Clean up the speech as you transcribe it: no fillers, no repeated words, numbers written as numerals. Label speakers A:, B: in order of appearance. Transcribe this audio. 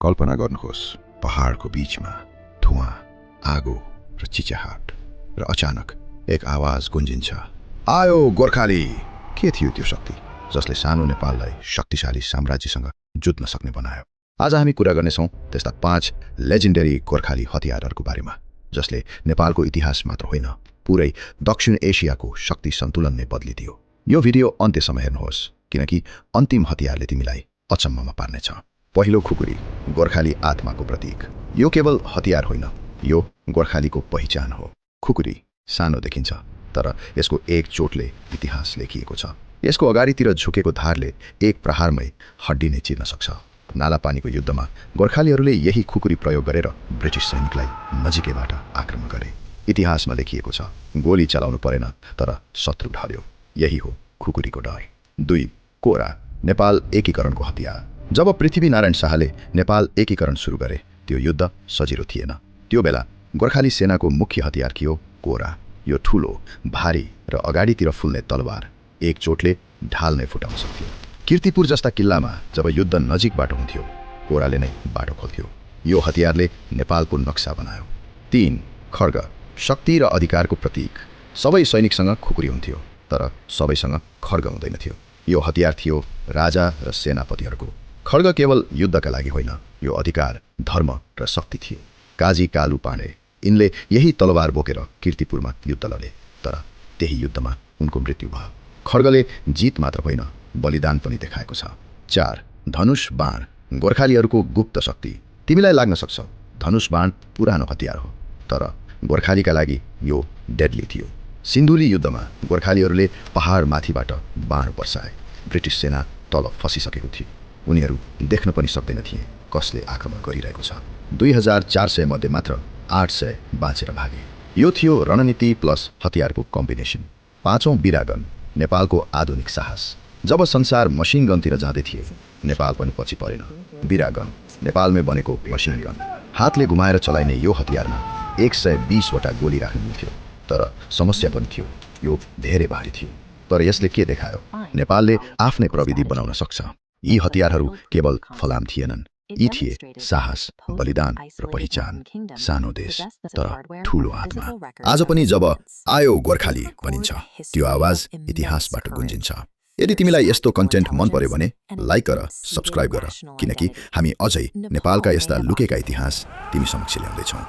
A: कल्पना गर्नुहोस् पहाडको बीचमा धुवाँ आगो र चिच्याहाट र अचानक एक आवाज गुन्जिन्छ, आयो गोर्खाली। के थियो त्यो शक्ति जसले सानो नेपाललाई शक्तिशाली साम्राज्यसँग जुझ्न सक्ने बनायो? आज हामी कुरा गर्नेछौँ त्यस्ता 5 लेजेन्डरी गोर्खाली हतियारहरूको बारेमा, जसले नेपालको इतिहास मात्र होइन पुरै दक्षिण एसियाको शक्ति सन्तुलन नै बदलिदियो। यो भिडियो अन्त्यसम्म हेर्नुहोस्, किनकि अन्तिम हतियारले तिमीलाई अचम्ममा पार्नेछ। पहिलो खुकुरी, गोर्खाली आत्माको प्रतीक। यो केवल हतियार होइन, यो गोर्खालीको पहिचान हो। खुकुरी सानो देखिन्छ, तर यसको एक चोटले इतिहास लेखिएको छ। यसको अगाडितिर झुकेको धारले एक प्रहारमै हड्डी नै चिर्न सक्छ। नालापानीको युद्धमा गोर्खालीहरूले यही खुकुरी प्रयोग गरेर ब्रिटिस सैनिकलाई नजिकैबाट आक्रमण गरे। इतिहासमा लेखिएको छ, गोली चलाउनु परेन तर शत्रु ढल्यो। यही हो खुकुरीको डर। 2 कोरा, नेपाल एकीकरणको हतियार। जब पृथ्वीनारायण शाहले नेपाल एकीकरण सुरु गरे, त्यो युद्ध सजिलो थिएन। त्यो बेला गोर्खाली सेनाको मुख्य हतियार थियो कोरा। यो ठुलो, भारी र अगाडितिर फुल्ने तलवार एक चोटले ढाल नै फुटाउन सक्थ्यो। कीर्तिपुर जस्ता किल्लामा जब युद्ध नजिकबाट हुन्थ्यो, कोराले नै बाटो खोल्थ्यो। यो हतियारले नेपालको नक्सा बनायो। 3 खड्ग, शक्ति र अधिकारको प्रतीक। सबै सैनिकसँग खुकुरी हुन्थ्यो, तर सबैसँग खड्ग हुँदैनथ्यो। यो हतियार थियो राजा र सेनापतिहरूको। खड्ग केवल युद्धका लागि होइन, यो अधिकार, धर्म र शक्ति थियो। काजी कालु पाण्डे, यिनले यही तलवार बोकेर कीर्तिपुरमा युद्ध लडे, तर त्यही युद्धमा उनको मृत्यु भयो। खड्गले जित मात्र होइन, बलिदान पनि देखाएको छ। 4 धनुष बाण, गोर्खालीहरूको गुप्त शक्ति। तिमीलाई लाग्न सक्छ धनुष बाण पुरानो हतियार हो, तर गोर्खालीका लागि यो डेडली थियो। सिन्धुली युद्धमा गोर्खालीहरूले पहाड माथिबाट बाण वर्षाए। ब्रिटिस सेना तल फसिसकेको थियो, उनीहरू देख्न पनि सक्दैन थिए कसले आक्रमण गरिरहेको छ। 2400 मध्ये मात्र 800 बाँचेर भागे। यो थियो रणनीति प्लस हतियारको कम्बिनेसन। 5औं बिरागन, नेपालको आधुनिक साहस। जब संसार मसिन गनतिर जाँदै थिए, नेपाल पनि पछि परेन। बिरागन नेपालमै बनेको मसिन गन, हातले घुमाएर चलाइने यो हतियारमा 120 वटा गोली राख्नुहुन्थ्यो, तर समस्या पनि थियो, यो धेरै भारी थियो। तर यसले के देखायो? नेपालले आफ्नै प्रविधि बनाउन सक्छ। यी हतियारहरू केवल फलाम थिएनन्, यी थिए साहस, बलिदान र पहिचान। सानो देश तर ठुलो आत्मा। आज पनि जब आयो गोर्खाली भनिन्छ, त्यो आवाज इतिहासबाट गुन्जिन्छ। यदि तिमीलाई यस्तो कन्टेन्ट मन पर्यो भने लाइक गर, सब्स्क्राइब गर, किनकि हामी अझै नेपालका यस्ता लुकेका इतिहास तिमी समक्ष ल्याउँदैछौँ।